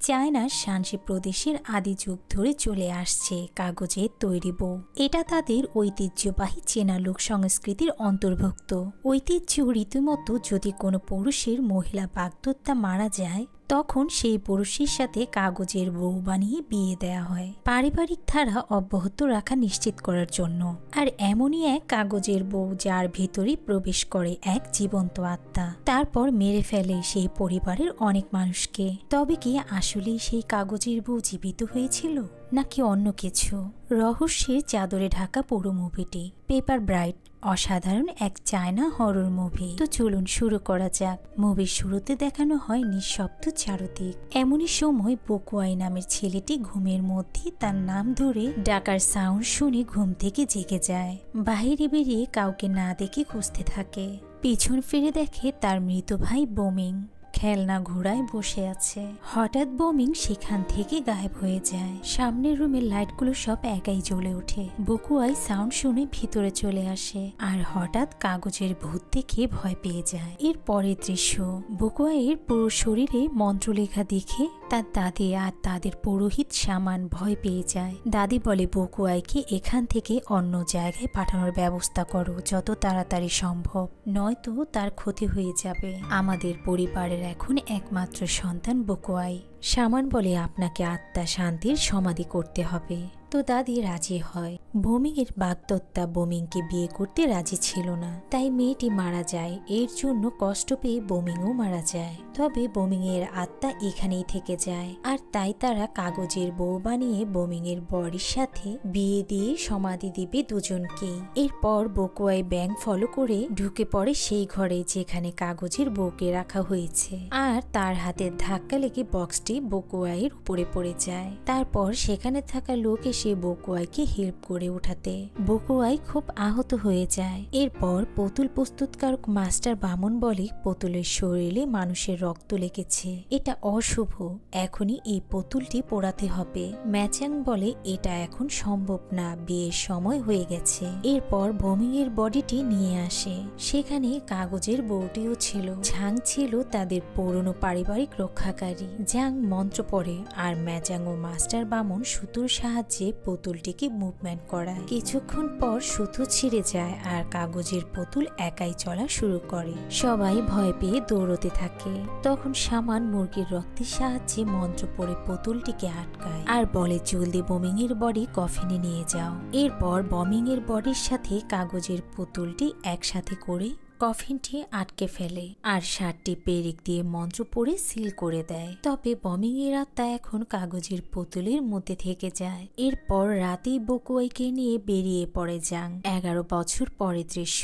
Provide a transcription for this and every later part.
চায়নার শানসি প্রদেশের আদি যুগ ধরে চলে আসছে কাগজের তৈরি বউ। এটা তাদের ঐতিহ্যবাহী চীনা লোক সংস্কৃতির অন্তর্ভুক্ত। ঐতিহ্য রীতিমতো যদি কোনো পুরুষের মহিলা বাগদত্তা মারা যায় তখন সেই পুরুষের সাথে কাগজের বউ বানিয়ে বিয়ে দেয়া হয় পারিবারিক ধারা অব্যাহত রাখা নিশ্চিত করার জন্য। আর এমনই এক কাগজের বউ যার ভিতরে প্রবেশ করে এক জীবন্ত আত্মা, তারপর মেরে ফেলে সেই পরিবারের অনেক মানুষকে। তবে কি আসলেই সেই কাগজের বউ জীবিত হয়েছিল নাকি অন্য কিছু? রহস্যের চাদরে ঢাকা পুরো মুভিটি পেপার ব্রাইট অসাধারণ এক চায়না হরর মুভি। তো চলুন শুরু করা যাক। মুভির শুরুতে দেখানো হয় নিঃশব্দ চারদিক। এমনই সময় বকুয়াই নামের ছেলেটি ঘুমের মধ্যে তার নাম ধরে ডাকার সাউন্ড শুনে ঘুম থেকে জেগে যায়। বাহিরে বেরিয়ে কাউকে না দেখে খুঁজতে থাকে। পিছন ফিরে দেখে তার মৃত ভাই বোমিং খেলনা ঘোড়ায় বসে আছে। হঠাৎ বোমিং সেখান থেকে গায়েব হয়ে যায়। সামনের রুমের লাইটগুলো সব একাই জ্বলে ওঠে। বকুয়াই সাউন্ড শুনে ভিতরে চলে আসে আর হঠাৎ কাগজের ভূত দেখে ভয় পেয়ে যায়। এর পরের দৃশ্য, বকুয়াইয়ের পুরো শরীরে মন্ত্রলেখা দেখে তার দাদি আর তাদের পুরোহিত সামান ভয় পেয়ে যায়। দাদি বলে বকুয়াইকে এখান থেকে অন্য জায়গায় পাঠানোর ব্যবস্থা করো যত তাড়াতাড়ি সম্ভব, নয়তো তার ক্ষতি হয়ে যাবে। আমাদের পরিবারের এখন একমাত্র সন্তান বকুয়াই। সামান বলে আপনাকে আত্মা শান্তির সমাধি করতে হবে। তো দাদি রাজি হয়। বোমিংয়ের বাগদত্তা বোমিংকে বিয়ে করতে রাজি ছিল না, তাই মেয়েটি মারা যায়। এর জন্য কষ্ট পেয়ে বোমিংও মারা যায়। তবে বোমিংয়ের আত্মা এখানেই থেকে যায়, আর তাই তারা কাগজের বউ বানিয়ে বোমিংয়ের বরের সাথে বিয়ে দিয়ে সমাধি দিবে দুজনকেই। এরপর বকুয়াই ব্যাংক ফলো করে ঢুকে পড়ে সেই ঘরে যেখানে কাগজের বউকে রাখা হয়েছে, আর তার হাতের ধাক্কা লেগে বক্সটি বকুয়াইয়ের উপরে পড়ে যায়। তারপর সেখানে থাকা লোক এসে বকুয়াইকে হেল্প করে উঠাতে বকুয়াই খুব আহত হয়ে যায়। এরপর পুতুল প্রস্তুতকারক মাস্টার বামন বলে পুতুলের শরীরে মানুষের রক্ত লেগেছে, এটা অশুভ, এখনই এই পুতুলটি পোড়াতে হবে। ম্যাচাং বলে এটা এখন সম্ভব না, বিয়ের সময় হয়ে গেছে। এরপর বোমিংয়ের বডিটি নিয়ে আসে। সেখানে কাগজের বউটিও ছিল। ঝাং ছিল তাদের পুরনো পারিবারিক রক্ষাকারী। ঝাং মন্ত্র পড়ে আর ম্যাচাং ও মাস্টার বামন সুতোর সাহায্যে পুতুলটিকে মুভমেন্ট করায়। কিছুক্ষণ পর সুতো ছিঁড়ে যায় আর কাগজের পুতুল একাই চলা শুরু করে। সবাই ভয় পেয়ে দৌড়তে থাকে। তখন সামান মুরগির রক্তের সাহায্যে মন্ত্র পড়ে পুতুলটিকে আটকায় আর বলে জলদি বোমিং এর বডি কফিনে নিয়ে যাও। এরপর বোমিং এর বডির সাথে কাগজের পুতুলটি একসাথে করে কফিনটি আটকে ফেলে আর 7টি পেরেক দিয়ে মন্ত্র পড়ে সিল করে দেয়। তবে বোমিং এর আত্মা এখন কাগজের পুতুলের মধ্যে থেকে যায়। এরপর রাতেই বকুয়াইকে নিয়ে বেরিয়ে পড়ে জাং। 11 বছর পরের দৃশ্য,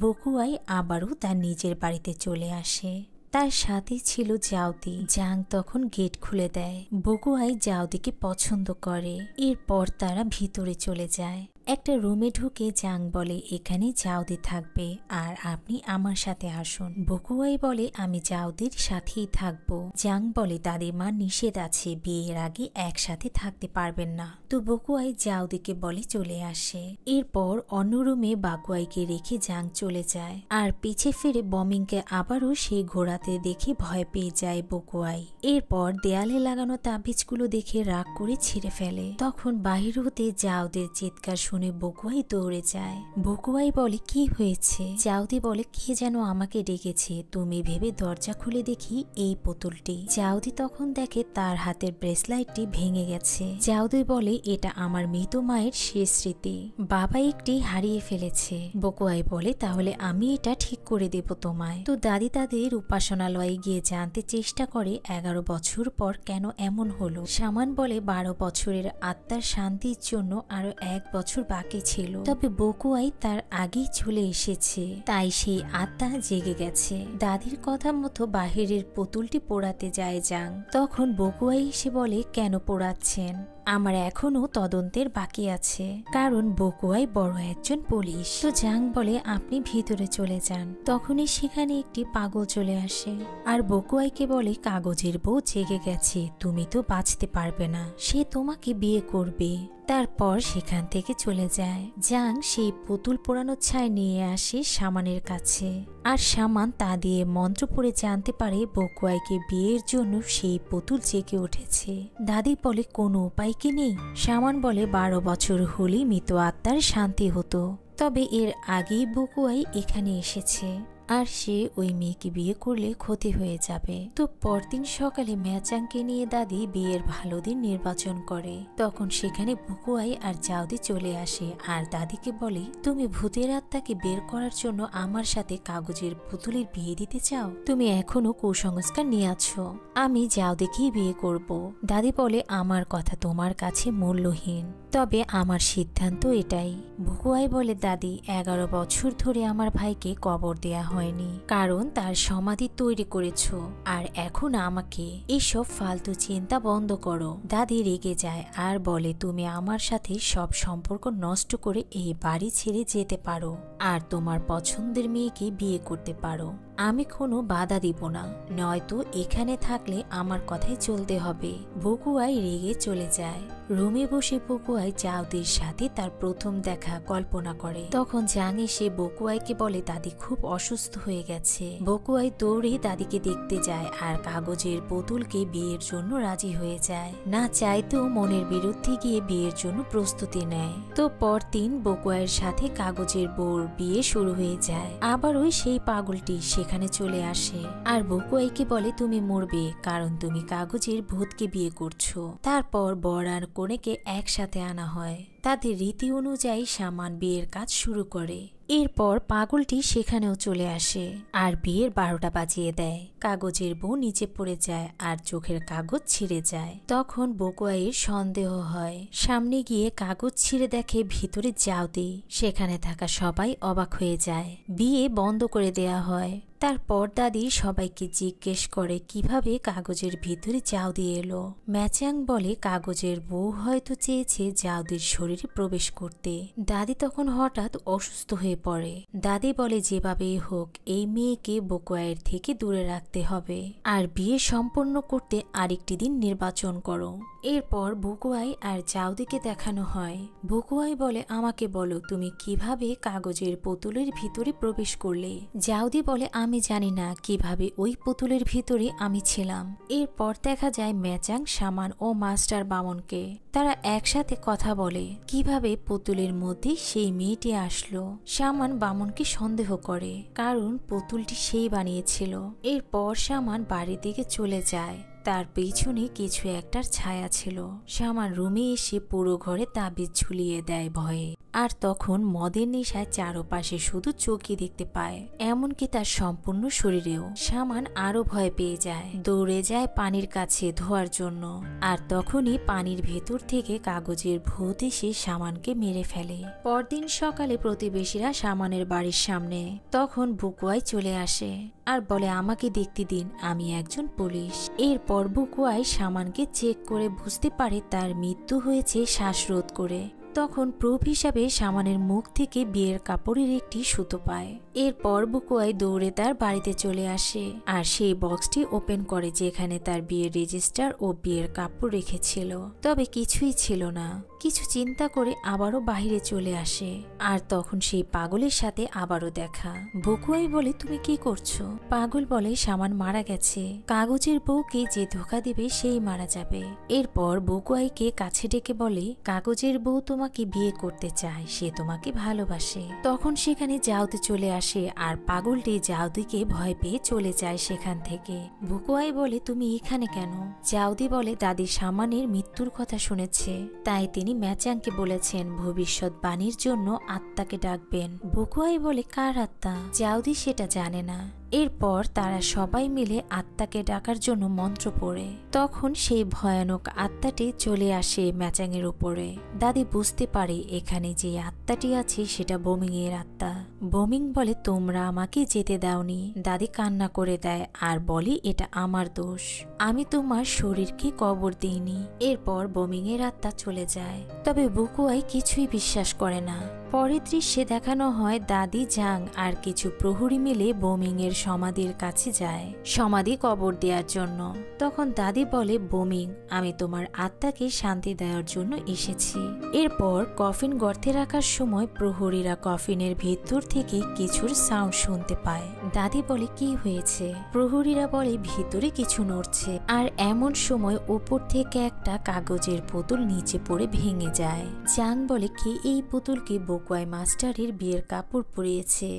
বকুয়াই আবারও তার নিজের বাড়িতে চলে আসে। তার সাথে ছিল জাউদি। জাং তখন গেট খুলে দেয়। বকুয়াই জাউদিকে পছন্দ করে। এরপর তারা ভিতরে চলে যায়। একটা রুমে ঢুকে জাং বলে এখানে জাউদি থাকবে আর আপনি আমার সাথে আসুন। বকুয়াই বলে আমি জাউদির সাথেই থাকবো। জাং বলে তাদের মা নিষেধ আছে, বিয়ের আগে একসাথে থাকতে পারবেন না। তো বকুয়াই জাউদিকে বলে চলে আসে। এরপর অন্য রুমে বাকুয়াইকে রেখে জাং চলে যায় আর পিছে ফিরে বোমিংকে আবারও সেই ঘোড়াতে দেখে ভয় পেয়ে যায় বকুয়াই। এরপর দেয়ালে লাগানো তাবিজগুলো দেখে রাগ করে ছিঁড়ে ফেলে। তখন বাহির হতে জাউদের চিৎকার শুনে বকুয়াই দৌড়ে যায়। বকুয়াই বলে কি হয়েছে? জাউদি বলে কে যেন আমাকে ডেকেছে, তুমি ভেবে দরজা খুলে দেখি এই পুতুলটি। জাউদি তখন দেখে তার হাতের ব্রেসলাইটটি ভেঙে গেছে। জাউদি বলে এটা আমার মৃত মায়ের শেষ স্মৃতি, বাবা একটি হারিয়ে ফেলেছে। বকুয়াই বলে তাহলে আমি এটা ঠিক করে দেব তোমায়। তো দাদি তাদের উপাসনালয়ে গিয়ে জানতে চেষ্টা করে 11 বছর পর কেন এমন হলো। সামান বলে 12 বছরের আত্মার শান্তির জন্য আরো 1 বছর বাকি ছিল, তবে বকুয়াই তার আগেই চলে এসেছে, তাই সেই আত্মা জেগে গেছে। দাদির কথা মতো বাহিরের পুতুলটি পোড়াতে যায় জাং। তখন বকুয়াই এসে বলে কেন পোড়াচ্ছেন? আমার এখনো তদন্তের বাকি আছে, কারণ বকুয়াই বড় একজন পুলিশ। তো জাং বলে আপনি ভিতরে চলে যান। তখনই সেখানে একটি পাগল চলে আসে আর বকুয়াইকে বলে কাগজের বউ জেগে গেছে, তুমি তো বাঁচতে পারবে না, সে তোমাকে বিয়ে করবে। তারপর সেখান থেকে চলে যায়। জাং সেই পুতুল পোড়ানো ছাই নিয়ে আসে সামানের কাছে, আর সামান তা দিয়ে মন্ত্র পড়ে জানতে পারে বকুয়াইকে বিয়ের জন্য সেই পুতুল জেগে উঠেছে। দাদি বলে কোনো উপায় কি নেই? সামান বলে 12 বছর হলেই মৃত আত্মার শান্তি হতো, তবে এর আগেই বকুয়াই এখানে এসেছে আর সে ওই মেয়েকে বিয়ে করলে ক্ষতি হয়ে যাবে। তো পরদিন সকালে ম্যাচাংকে নিয়ে দাদি বিয়ের ভালো দিন নির্বাচন করে। তখন সেখানে বকুয়াই আর জাউদি চলে আসে আর দাদিকে বলে, তুমি ভূতের আত্মাকে বের করার জন্য আমার সাথে কাগজের পুতুলের বিয়ে দিতে চাও? তুমি এখনো কুসংস্কার নিয়ে আছো, আমি জাউদিকেই বিয়ে করব। দাদি বলে, আমার কথা তোমার কাছে মূল্যহীন, তবে আমার সিদ্ধান্ত এটাই। বকুয়াই বলে, দাদি 11 বছর ধরে আমার ভাইকে কবর দেয়া হয়নি, কারণ তার সমাধি তৈরি করেছো, আর এখন আমাকে এসব ফালতু চিন্তা বন্ধ করো। দাদি রেগে যায় আর বলে, তুমি আমার সাথে সব সম্পর্ক নষ্ট করে এই বাড়ি ছেড়ে যেতে পারো আর তোমার পছন্দের মেয়েকে বিয়ে করতে পারো, আমি কোনো বাধা দিব না, নয়তো এখানে থাকলে আমার কথাই চলতে হবে। বকুয়াই রেগে চলে যায়। রুমে বসে বকুয়াই জাউদির সাথে তার প্রথম দেখা কল্পনা করে। তখন জাং এসে বকুয়াইকে বলে, দাদি খুব অসুস্থ হয়ে গেছে। বকুয়াই দৌড়ে দাদিকে দেখতে যায় আর কাগজের পুতুলকে বিয়ের জন্য রাজি হয়ে যায়। না চাইতেও মনের বিরুদ্ধে গিয়ে বিয়ের জন্য প্রস্তুতি নেয়। তো পরদিন বকুয়াইয়ের সাথে কাগজের বউর বিয়ে শুরু হয়ে যায়। আবার ওই সেই পাগলটি সেখানে চলে আসে আর বকুয়াইকে বলে, তুমি মরবে, কারণ তুমি কাগজের ভূতকে বিয়ে করছো। তারপর বর আর কনেকে একসাথে আনা হয়। তাদের রীতি অনুযায়ী সামান বিয়ের কাজ শুরু করে। এরপর পাগলটি সেখানেও চলে আসে আর বিয়ের 12টা বাজিয়ে দেয়। কাগজের বউ নিচে পড়ে যায় আর চোখের কাগজ ছিঁড়ে যায়। তখন বকুয়াইয়ের সন্দেহ হয়। সামনে গিয়ে কাগজ ছিঁড়ে দেখে ভিতরে জাউদি। সেখানে থাকা সবাই অবাক হয়ে যায়। বিয়ে বন্ধ করে দেয়া হয়। তারপর দাদি সবাইকে জিজ্ঞেস করে কিভাবে কাগজের ভিতরে জাউদি এলো। ম্যাচাং বলে, কাগজের বউ হয়তো চেয়েছে জাউদির শরীরে প্রবেশ করতে। দাদি তখন হঠাৎ অসুস্থ হয়ে পড়ে। দাদি বলে, যেভাবেই হোক এই মেয়েকে বকুয়াইয়ের থেকে দূরে রাখতে হবে আর বিয়ে সম্পন্ন করতে আরেকটি দিন নির্বাচন করো। এরপর বকুয়াই আর জাউদিকে দেখানো হয়। বকুয়াই বলে, আমাকে বলো তুমি কিভাবে কাগজের পুতুলের ভিতরে প্রবেশ করলে? জাউদি বলে, আমি জানি না কিভাবে ওই পুতুলের ভিতরে আমি ছিলাম। এরপর দেখা যায় ম্যাচাং, সামান ও মাস্টার বামনকে। তারা একসাথে কথা বলে কিভাবে পুতুলের মধ্যে সেই মেয়েটি আসলো। সামান বামনকে সন্দেহ করে, কারণ পুতুলটি সেই বানিয়েছিল। এরপর সামান বাড়ির দিকে চলে যায়। তার পেছনে কিছু একটার ছায়া ছিল। সামান রুমে এসে পুরো ঘরে তাবিজ ঝুলিয়ে দেয় ভয়ে। আর তখন মদের নেশায় চারপাশে শুধু চোখই দেখতে পায়, এমনকি তার সম্পূর্ণ শরীরেও। সামান আরো ভয় পেয়ে যায়, দৌড়ে যায় পানির কাছে ধোয়ার জন্য। আর তখনই পানির ভেতর থেকে কাগজের ভূত এসে সামানকে মেরে ফেলে। পরদিন সকালে প্রতিবেশীরা সামানের বাড়ির সামনে। তখন বকুয়াই চলে আসে আর বলে, আমাকে দেখতে দিন, আমি একজন পুলিশ। এরপর বকুয়াই সামানকে চেক করে বুঝতে পারে তার মৃত্যু হয়েছে শ্বাসরোধ করে। তখন প্রুফ হিসাবে সামানের মুখ থেকে বিয়ের কাপড়ের একটি সুতো পায়। এরপর বকুয়াই দৌড়ে তার বাড়িতে চলে আসে আর সেই বক্সটি ওপেন করে, যেখানে তার বিয়ের রেজিস্টার ও বিয়ের কাপড় রেখেছিল। তবে কিছুই ছিল না। কিছু চিন্তা করে আবারও বাহিরে চলে আসে আর তখন সেই পাগলের সাথে আবারও দেখা। বকুয়াই বলে, তুমি কি করছো? পাগল বলে, সামান মারা গেছে, কাগজের বউকে যে ধোকা দিবে সেই মারা যাবে। এরপর বকুয়াইকে কাছে ডেকে বলে, কাগজের বউ তোমাকে বিয়ে করতে চায়, সে তোমাকে ভালোবাসে। তখন সেখানে জাউদি চলে আসে আর পাগলটি জাউদিকে ভয় পেয়ে চলে যায় সেখান থেকে। বকুয়াই বলে, তুমি এখানে কেন? জাউদি বলে, দাদি সামানের মৃত্যুর কথা শুনেছে, তাই তিনি ম্যাচাংকে বলেছেন ভবিষ্যৎ বাণীর জন্য আত্মাকে ডাকবেন। বকুয়াই বলে, কার আত্মা? জাউদি সেটা জানে না। এরপর তারা সবাই মিলে আত্মাকে ডাকার জন্য মন্ত্র পড়ে। তখন সেই ভয়ানক আত্মাটি চলে আসে ম্যাচাংয়ের উপরে। দাদি বুঝতে পারে এখানে যে আত্মাটি আছে সেটা বোমিং এর আত্মা। বোমিং বলে, তোমরা আমাকে যেতে দাওনি। দাদি কান্না করে দেয় আর বলে, এটা আমার দোষ, আমি তোমার শরীরকে কবর দিইনি। এরপর বোমিং এর আত্মা চলে যায়। তবে বুকুয়াই কিছুই বিশ্বাস করে না। পরের দৃশ্যে দেখানো হয় দাদি, জাং আর কিছু প্রহরী মিলে বোমিং এর সমাধির কাছে যায় সমাধি কবর দেওয়ার জন্য। তখন দাদি বলে, বোমিং, আমি তোমার আত্মাকে শান্তি দেওয়ার জন্য এসেছি। এরপর কফিন গর্তে রাখার সময় প্রহরীরা কফিনের ভেতর থেকে কিছুর সাউন্ড শুনতে পায়। দাদি বলে, কি হয়েছে? প্রহরীরা বলে, ভিতরে কিছু নড়ছে। আর এমন সময় উপর থেকে একটা কাগজের পুতুল নিচে পড়ে ভেঙে যায়। জাং বলে, কে এই পুতুলকে বুকুয়াই মাস্টারের বিয়ের কাপড় পরিয়েছে?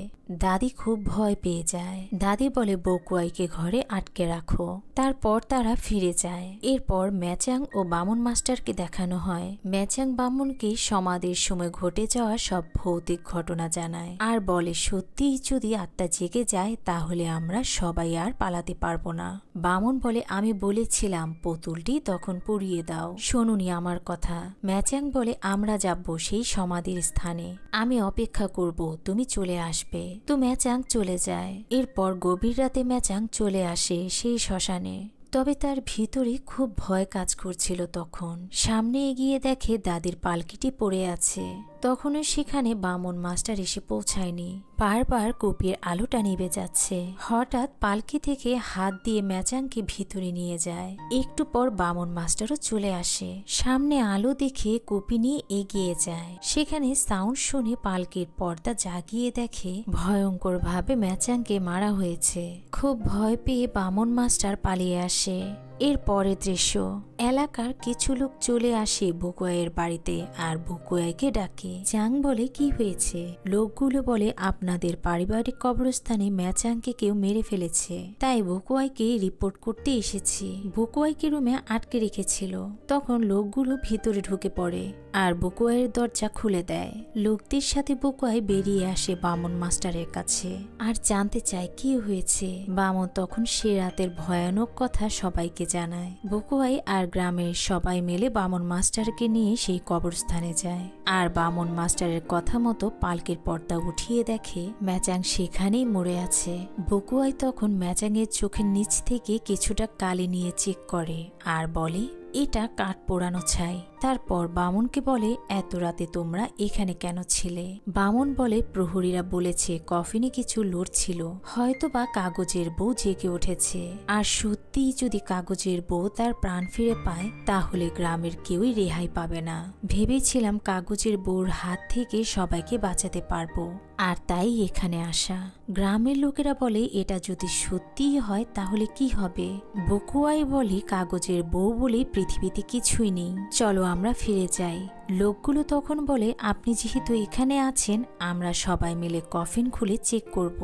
দাদি খুব ভয় পেয়ে যায়। দাদি বলে, বকুয়াইকে ঘরে আটকে রাখো। তারপর তারা ফিরে যায়। এরপর ম্যাচাং ও বামন মাস্টারকে দেখানো হয়। ম্যাচাং বামনকে সমাধির সময় ঘটে যাওয়া সব ভৌতিক ঘটনা জানায় আর বলে, সত্যিই যদি আত্মা জেগে যায় তাহলে আমরা সবাই আর পালাতে পারবো না। বামন বলে, আমি বলেছিলাম পুতুলটি তখন পুড়িয়ে দাও, শোনুনি আমার কথা। ম্যাচাং বলে, আমরা যাব সেই সমাধির স্থানে, আমি অপেক্ষা করব, তুমি চলে আসবে। তো ম্যাচাং চলে যায়। এরপর গভীর রাতে ম্যাচাং চলে আসে সেই শ্মশানে। তবে তার ভিতরে খুব ভয় কাজ করছিল। তখন সামনে এগিয়ে দেখে দাদির পালকিটি পড়ে আছে। তখনও সেখানে বামন মাস্টার এসে পৌঁছায়নি। বারবার কপির আলোটা নিভে যাচ্ছে। হঠাৎ পালকি থেকে হাত দিয়ে ম্যাচাংকে ভিতরে নিয়ে যায়। একটু পর বামন মাস্টারও চলে আসে। সামনে আলো দেখে কপি নিয়ে এগিয়ে যায়। সেখানে সাউন্ড শুনে পালকির পর্দা জাগিয়ে দেখে ভয়ঙ্কর ভাবে ম্যাচাংকে মারা হয়েছে। খুব ভয় পেয়ে বামন মাস্টার পালিয়ে আসে। এর পরের দৃশ্য, এলাকার কিছু লোক চলে আসে বকুয়াইয়ের বাড়িতে আর বকুয়াইকে ডাকে। জাং বলে, কি হয়েছে? লোকগুলো বলে, আপনাদের পারিবারিক কবরস্থানে ম্যাচাংকে কেউ মেরে ফেলেছে, তাই বকুয়াইকে রিপোর্ট করতে এসেছি। বকুয়াইকে রুমে আটকে রেখেছিল। তখন লোকগুলো ভিতরে ঢুকে পড়ে আর বকুয়াইয়ের দরজা খুলে দেয়। লোকদের সাথে বকুয়াই বেরিয়ে আসে বামন মাস্টারের কাছে আর জানতে চায় কি হয়েছে। বামন তখন সে রাতের ভয়ানক কথা সবাইকে জানায়। বকুয়াই আর গ্রামের সবাই মিলে বামন মাস্টারকে নিয়ে সেই কবরস্থানে যায় আর বামন মাস্টারের কথা মতো পালকির পর্দা উঠিয়ে দেখে ম্যাচাং সেখানেই মরে আছে। বকুয়াই তখন ম্যাচাংয়ের চোখের নিচ থেকে কিছুটা কালি নিয়ে চেক করে আর বলে, এটা কাঠ পোড়ানো ছাই। তারপর বামনকে বলে, এত রাতে তোমরা এখানে কেন ছিলে? বামন বলে, প্রহরীরা বলেছে কফিনে কিছু লড়ছিল, হয়তোবা কাগজের বউ জেগে উঠেছে। আর সত্যিই যদি কাগজের বউ তার প্রাণ ফিরে পায় তাহলে গ্রামের কেউই রেহাই পাবে না। ভেবেছিলাম কাগজের বউর হাত থেকে সবাইকে বাঁচাতে পারবো, আর তাই এখানে আসা। গ্রামের লোকেরা বলে, এটা যদি সত্যিই হয় তাহলে কি হবে? বকুয়াই বলে, কাগজের বউ বলে পৃথিবীতে কিছুই নেই, চলো আমরা ফিরে যাই। লোকগুলো তখন বলে, আপনি যেহেতু এখানে আছেন আমরা সবাই মিলে কফিন খুলে চেক করব।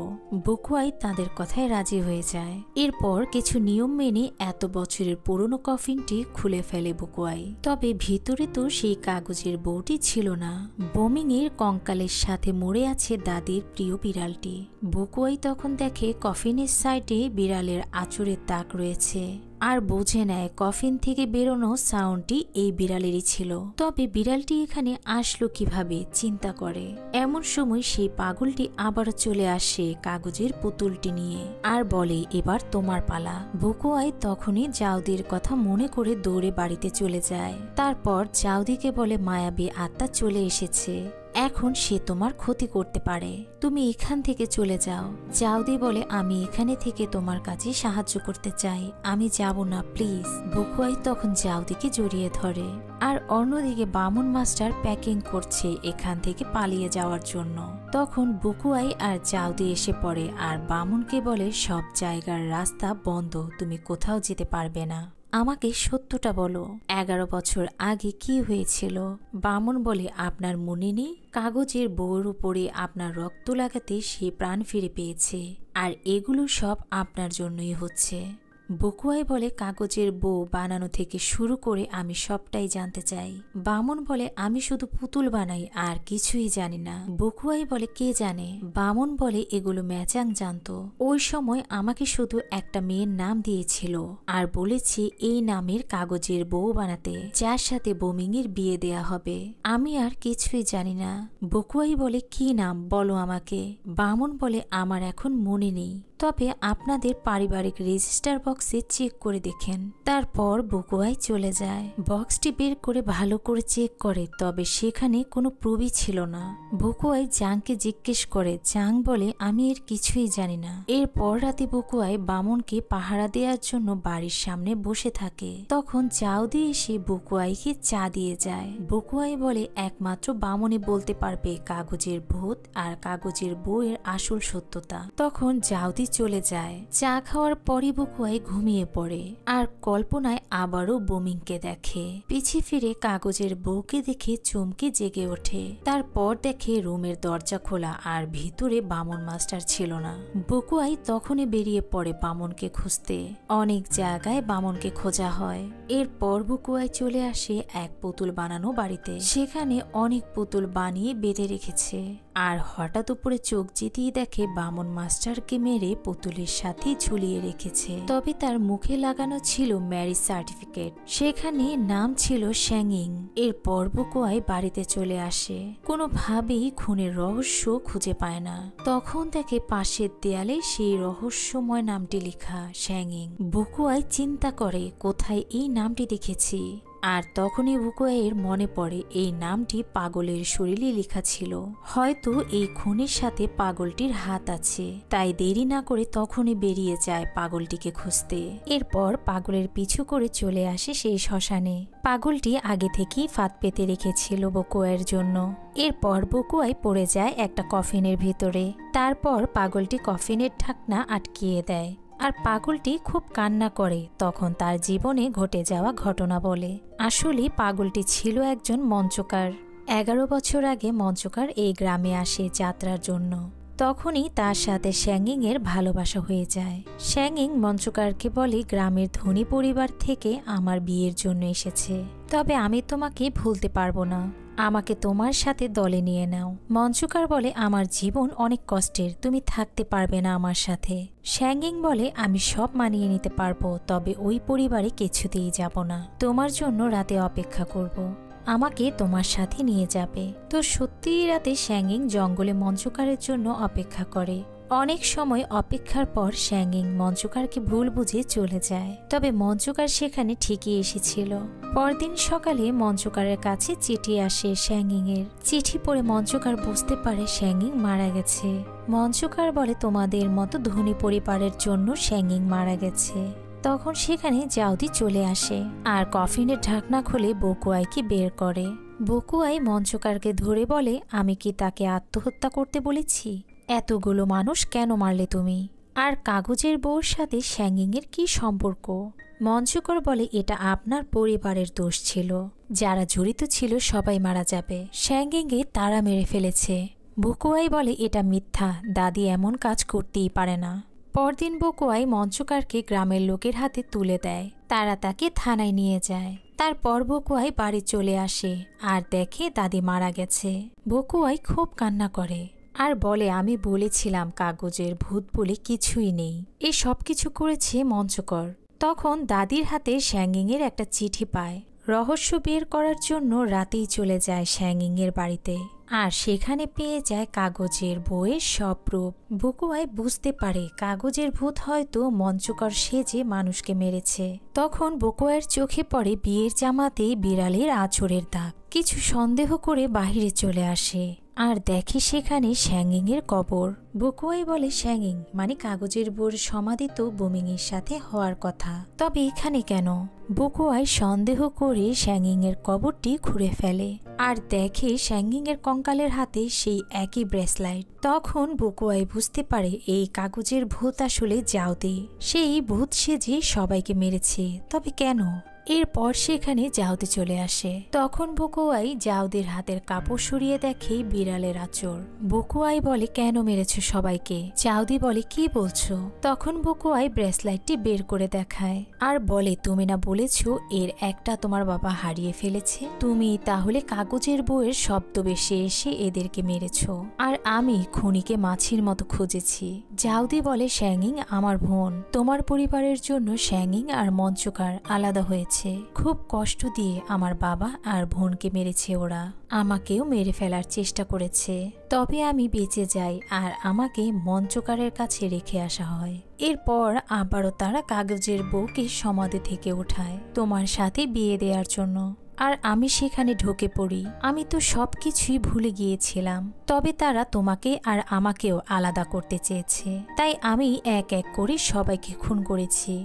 বকুয়াই তাদের কথায় রাজি হয়ে যায়। এরপর কিছু নিয়ম মেনে এত বছরের পুরনো কফিনটি খুলে ফেলে বকুয়াই। তবে ভিতরে তো সেই কাগজের বউটি ছিল না। বোমিং এর কঙ্কালের সাথে মরে আছে দাদির প্রিয় বিড়ালটি। বকুয়াই তখন দেখে কফিনের সাইডে বিড়ালের আঁচড়ের দাগ রয়েছে আর বুঝে নেয় কফিন থেকে বেরোনো সাউন্ডটি এই বিড়ালেরই ছিল। তবে বিড়ালটি এখানে আসলো কিভাবে চিন্তা করে। এমন সময় সেই পাগলটি আবারও চলে আসে কাগজের পুতুলটি নিয়ে আর বলে, এবার তোমার পালা। বকুয়াই তখনই জাউদির কথা মনে করে দৌড়ে বাড়িতে চলে যায়। তারপর জাউদিকে বলে, মায়াবী আত্মা চলে এসেছে, এখন সে তোমার ক্ষতি করতে পারে, তুমি এখান থেকে চলে যাও। জাউদি বলে, আমি এখানে থেকে তোমার কাছে সাহায্য করতে চাই, আমি যাব না প্লিজ। বকুয়াই তখন জাউদিকে জড়িয়ে ধরে আর অন্যদিকে বামন মাস্টার প্যাকিং করছে এখান থেকে পালিয়ে যাওয়ার জন্য। তখন বকুয়াই আর জাউদি এসে পড়ে আর বামনকে বলে, সব জায়গার রাস্তা বন্ধ, তুমি কোথাও যেতে পারবে না, আমাকে সত্যটা বলো, 11 বছর আগে কি হয়েছিল? বামন বলে, আপনার মনে নেই কাগজের বউয়ের উপরে আপনার রক্ত লাগাতে সে প্রাণ ফিরে পেয়েছে, আর এগুলো সব আপনার জন্যই হচ্ছে। বকুয়াই বলে কাগজের বউ বানানো থেকে শুরু করে আমি সবটাই জানতে চাই। বামন বলে আমি শুধু পুতুল বানাই আর কিছুই জানি না। বকুয়াই বলে কে জানে। বামন বলে এগুলো ম্যাচাং জানতো। ওই সময় আমাকে শুধু একটা মেয়ের নাম দিয়েছিল আর বলেছে এই নামের কাগজের বউ বানাতে, যার সাথে বোমিংয়ের বিয়ে দেয়া হবে। আমি আর কিছুই জানি না। বকুয়াই বলে কি নাম বলো আমাকে। বামন বলে আমার এখন মনে নেই, তবে আপনাদের পারিবারিক রেজিস্টার বক্সে চেক করে দেখেন। তারপর বকুয়াই চলে যায়। বক্সটি বের করে ভালো করে চেক করে, তবে সেখানে কোনো প্রবি ছিল না। বকুয়াই জাংকে জিজ্ঞেস করে। জাং বলে আমি এর কিছুই জানি না। এরপর রাতে বকুয়াই বামনকে পাহারা দেওয়ার জন্য বাড়ির সামনে বসে থাকে। তখন জাউদি এসে বকুয়াইকে চা দিয়ে যায়। বকুয়াই বলে একমাত্র বামনে বলতে পারবে কাগজের ভূত আর কাগজের বউয়ের আসল সত্যতা। তখন জাউদি চলে যায়। চা খাওয়ার পরই বকুয়াই ঘুমিয়ে পড়ে আর কল্পনায় আবারও বোমিংকে দেখে। পিছে ফিরে কাগজের বউকে দেখে চমকে জেগে ওঠে। তারপর দেখে রুমের দরজা খোলা আর ভিতরে বামন মাস্টার ছিল না। বকুয়াই তখনই বেরিয়ে পড়ে বামনকে খুঁজতে। অনেক জায়গায় বামনকে খোঁজা হয়। এরপর বকুয়াই চলে আসে এক পুতুল বানানো বাড়িতে। সেখানে অনেক পুতুল বানিয়ে বেঁধে রেখেছে আর হঠাৎ উপরে চোখ জিতিয়ে দেখে বামন মাস্টারকে মেরে পুতুলের সাথে ঝুলিয়ে রেখেছে। তবে তার মুখে লাগানো ছিল ম্যারেজ সার্টিফিকেট, সেখানে নাম ছিল শ্যাংইং। এরপর বকুয়াই বাড়িতে চলে আসে। কোনোভাবেই খুনের রহস্য খুঁজে পায় না। তখন দেখে পাশের দেয়ালে সেই রহস্যময় নামটি লেখা শ্যাংইং। বকুয়াই চিন্তা করে কোথায় এই নামটি দেখেছি। আর তখনই বকুয়াইয়ের মনে পড়ে এই নামটি পাগলের শরীরে লেখা ছিল। হয়তো এই খুনের সাথে পাগলটির হাত আছে। তাই দেরি না করে তখনই বেরিয়ে যায় পাগলটিকে খুঁজতে। এরপর পাগলের পিছু করে চলে আসে সেই শ্মশানে। পাগলটি আগে থেকেই ফাঁদ পেতে রেখেছিল বকুয়াইয়ের জন্য। এরপর বকুয়াই পড়ে যায় একটা কফিনের ভিতরে। তারপর পাগলটি কফিনের ঢাকনা আটকিয়ে দেয় আর পাগলটি খুব কান্না করে। তখন তার জীবনে ঘটে যাওয়া ঘটনা বলে। আসলে পাগলটি ছিল একজন মঞ্চকার। 11 বছর আগে মঞ্চকার এই গ্রামে আসে যাত্রার জন্য। তখনই তার সাথে শ্যাংইং এর ভালোবাসা হয়ে যায়। শ্যাংইং মঞ্চকারকে বলে গ্রামের ধনী পরিবার থেকে আমার বিয়ের জন্য এসেছে, তবে আমি তোমাকে ভুলতে পারবো না। আমাকে তোমার সাথে দলে নিয়ে নাও। মঞ্চকার বলে আমার জীবন অনেক কষ্টের, তুমি থাকতে পারবে না আমার সাথে। শ্যাংইং বলে আমি সব মানিয়ে নিতে পারবো, তবে ওই পরিবারে কিছুতেই যাব না। তোমার জন্য রাতে অপেক্ষা করব, আমাকে তোমার সাথে নিয়ে যাবে। তো সত্যিই রাতে শ্যাংইং জঙ্গলে মঞ্চকারের জন্য অপেক্ষা করে। অনেক সময় অপেক্ষার পর শ্যাংইং মঞ্চকারকে ভুল বুঝে চলে যায়। তবে মঞ্চকার সেখানে ঠিকই এসেছিল। পরদিন সকালে মঞ্চকারের কাছে চিঠি আসে শ্যাংইং এর। চিঠি পড়ে মঞ্চকার বুঝতে পারে শ্যাংইং মারা গেছে। মঞ্চকার বলে তোমাদের মতো ধনী পরিবারের জন্য শ্যাংইং মারা গেছে। তখন সেখানে জাউদি চলে আসে আর কফিনের ঢাকনা খুলে বকুয়াইকে বের করে। বকুয়াই মঞ্চকারকে ধরে বলে আমি কি তাকে আত্মহত্যা করতে বলেছি? এতগুলো মানুষ কেন মারলে তুমি? আর কাগজের বউর সাথে শ্যাংইং এর কি সম্পর্ক? মঞ্চকার বলে এটা আপনার পরিবারের দোষ ছিল, যারা জড়িত ছিল সবাই মারা যাবে। শ্যাংইং এ তারা মেরে ফেলেছে। বকুয়াই বলে এটা মিথ্যা, দাদি এমন কাজ করতেই পারে না। পরদিন বকুয়াই মঞ্চকারকে গ্রামের লোকের হাতে তুলে দেয়। তারা তাকে থানায় নিয়ে যায়। তারপর বকুয়াই বাড়ি চলে আসে আর দেখে দাদি মারা গেছে। বকুয়াই খুব কান্না করে আর বলে আমি বলেছিলাম কাগজের ভূত বলে কিছুই নেই, এ সব কিছু করেছে মঞ্চকর। তখন দাদির হাতে শ্যাংইং এর একটা চিঠি পায়। রহস্য বের করার জন্য রাতেই চলে যায় শ্যাংইং এর বাড়িতে আর সেখানে পেয়ে যায় কাগজের বউয়ের সব রূপ। বকুয়াই বুঝতে পারে কাগজের ভূত হয়তো মঞ্চকর সেজে মানুষকে মেরেছে। তখন বকুয়াইয়ের চোখে পড়ে বিয়ের জামাতে বিড়ালের আঁচড়ের দাগ। কিছু সন্দেহ করে বাহিরে চলে আসে আর দেখে সেখানে শ্যাংইং এর কবর। বকুয়াই বলে শ্যাংইং মানে কাগজের বউর সমাধি তো বোমিং এর সাথে হওয়ার কথা, তবে এখানে কেন? বকুয়াই সন্দেহ করে শ্যাংইং এর কবরটি খুঁড়ে ফেলে আর দেখে শ্যাংইং এর কঙ্কালের হাতে সেই একই ব্রেসলাইট। তখন বকুয়াই বুঝতে পারে এই কাগজের ভূত আসলে জাউদি। সেই ভূত সেজে সবাইকে মেরেছে, তবে কেন? এরপর সেখানে জাউদি চলে আসে। তখন বকুয়াই জাউদির হাতের কাপড় সরিয়ে দেখে বিড়ালের আঁচড়। বকুয়াই বলে, কেন মেরেছো সবাইকে? জাউদি বলে, কি বলছো? তখন বকুয়াই ব্রেসলাইটটি বের করে দেখায় আর বলে, তুমি না বলেছো এর একটা তোমার বাবা হারিয়ে ফেলেছে? তুমি তাহলে কাগজের বইয়ের শব্দ বেশি এসে এদেরকে মেরেছো, আর আমি খুনিকে মাছির মতো খুঁজেছি। জাউদি বলে, শ্যাঙিং আমার বোন, তোমার পরিবারের জন্য শ্যাঙিং আর মঞ্চকার আলাদা হয়েছে। খুব কষ্ট দিয়ে আমার বাবা আর বোনকে মেরেছে ওরা, আমাকেও মেরে ফেলার চেষ্টা করেছে, তবে আমি বেঁচে যাই আর আমাকে মঞ্চকারের কাছে রেখে আসা হয়। এরপর আবারও তারা কাগজের বউকে সমাধি থেকে ওঠায় তোমার সাথে বিয়ে দেওয়ার জন্য, আর আমি সেখানে ঢুকে পড়ি। আমি তো সবকিছুই ভুলে গিয়েছিলাম, তবে তারা তোমাকে আর আমাকেও আলাদা করতে চেয়েছে, তাই আমি এক এক করে সবাইকে খুন করেছি।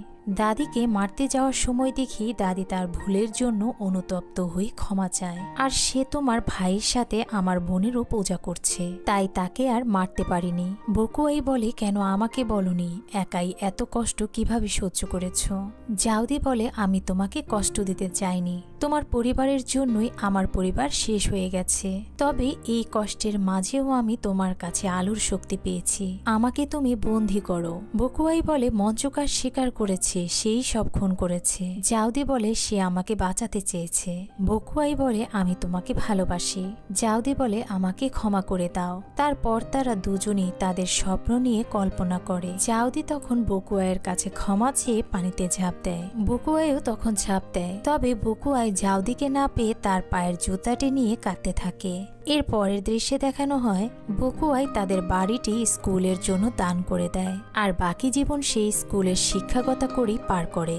দাদিকে মারতে যাওয়ার সময় দেখি দাদি তার ভুলের জন্য অনুতপ্ত হয়ে ক্ষমা চায়, আর সে তোমার ভাইয়ের সাথে আমার বোনেরও পূজা করছে, তাই তাকে আর মারতে পারিনি। বকুয়াই বলে, কেন আমাকে বলনি? একাই এত কষ্ট কিভাবে সহ্য করেছ? জাউদি বলে, আমি তোমাকে কষ্ট দিতে চাইনি, তোমার পরিবারের জন্যই আমার পরিবার শেষ হয়ে গেছে, তবে এই কষ্টের মাঝেও আমি তোমার কাছে আলোর শক্তি পেয়েছি, আমাকে তুমি বন্দী করো। বকুয়াই বলে, মঞ্চকার স্বীকার করেছে সেই সব খুন করেছে। জাউদি বলে, সে আমাকে বাঁচাতে চেয়েছে। বকুয়াই বলে, আমি তোমাকে ভালোবাসি। জাউদি বলে, আমাকে ক্ষমা করে দাও। তারপর তারা দুজনেই তাদের স্বপ্ন নিয়ে কল্পনা করে। জাউদি তখন বকুয়াইয়ের কাছে ক্ষমা চেয়ে পানিতে ঝাঁপ দেয়, বকুয়াইও তখন ঝাঁপ দেয়, তবে বকুয়াই জাউদিকে না পেয়ে তার পায়ের জুতাটি নিয়ে কাঁদতে থাকে। এর পরের দৃশ্যে দেখানো হয় বকুয়াই তাদের বাড়িটি স্কুলের জন্য দান করে দেয়, আর বাকি জীবন সেই স্কুলের শিক্ষকতা করেই পার করে।